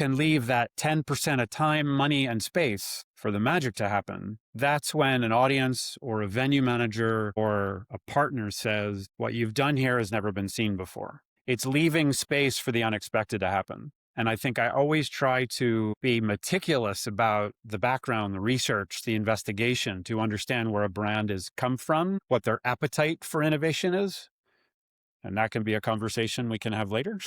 can leave that 10% of time, money, and space for the magic to happen, that's when an audience or a venue manager or a partner says, what you've done here has never been seen before. It's leaving space for the unexpected to happen. And I think I always try to be meticulous about the background, the research, the investigation to understand where a brand has come from, what their appetite for innovation is. And that can be a conversation we can have later.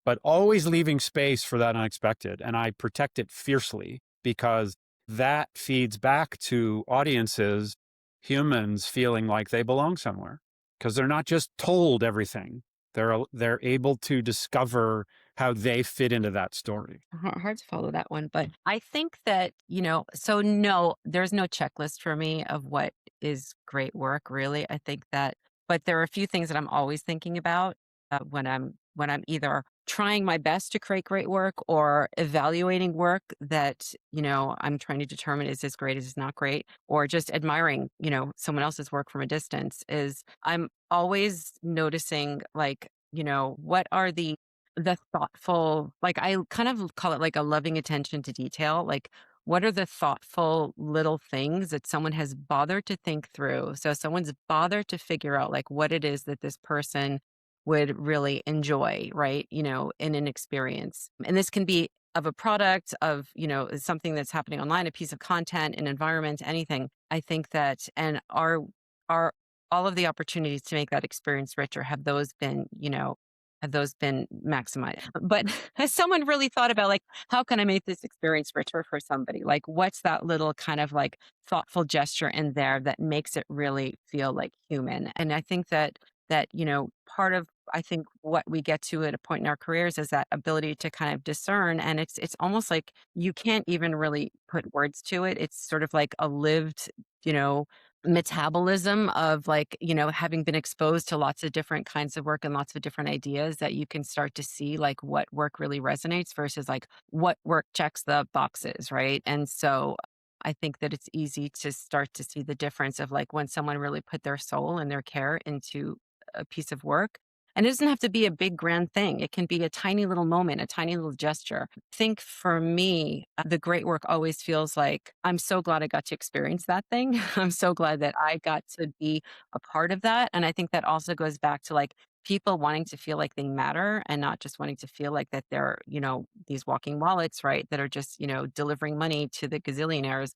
But always leaving space for that unexpected. And I protect it fiercely because that feeds back to audiences, humans feeling like they belong somewhere because they're not just told everything. They're able to discover how they fit into that story. Hard to follow that one, but I think that, so no, there's no checklist for me of what is great work, really. I think that, but there are a few things that I'm always thinking about when I'm either trying my best to create great work or evaluating work that, I'm trying to determine is this great, is this not great, or just admiring, someone else's work from a distance is I'm always noticing like, what are the thoughtful, like, I kind of call it like a loving attention to detail. Like, what are the thoughtful little things that someone has bothered to think through? So someone's bothered to figure out like what it is that this person would really enjoy, right? In an experience. And this can be of a product, of, something that's happening online, a piece of content, an environment, anything. I think that, and are all of the opportunities to make that experience richer, have those been maximized? But has someone really thought about like, how can I make this experience richer for somebody? Like, what's that little kind of like thoughtful gesture in there that makes it really feel like human? And I think that, part of, I think what we get to at a point in our careers is that ability to kind of discern. And it's almost like you can't even really put words to it. It's sort of like a lived, you know, metabolism of like, having been exposed to lots of different kinds of work and lots of different ideas, that you can start to see like what work really resonates versus like what work checks the boxes, right? And so I think that it's easy to start to see the difference of like when someone really put their soul and their care into a piece of work. And it doesn't have to be a big grand thing. It can be a tiny little moment, a tiny little gesture. I think for me, the great work always feels like I'm so glad I got to experience that thing. I'm so glad that I got to be a part of that. And I think that also goes back to like people wanting to feel like they matter and not just wanting to feel like that they're, these walking wallets, right? That are just, delivering money to the gazillionaires.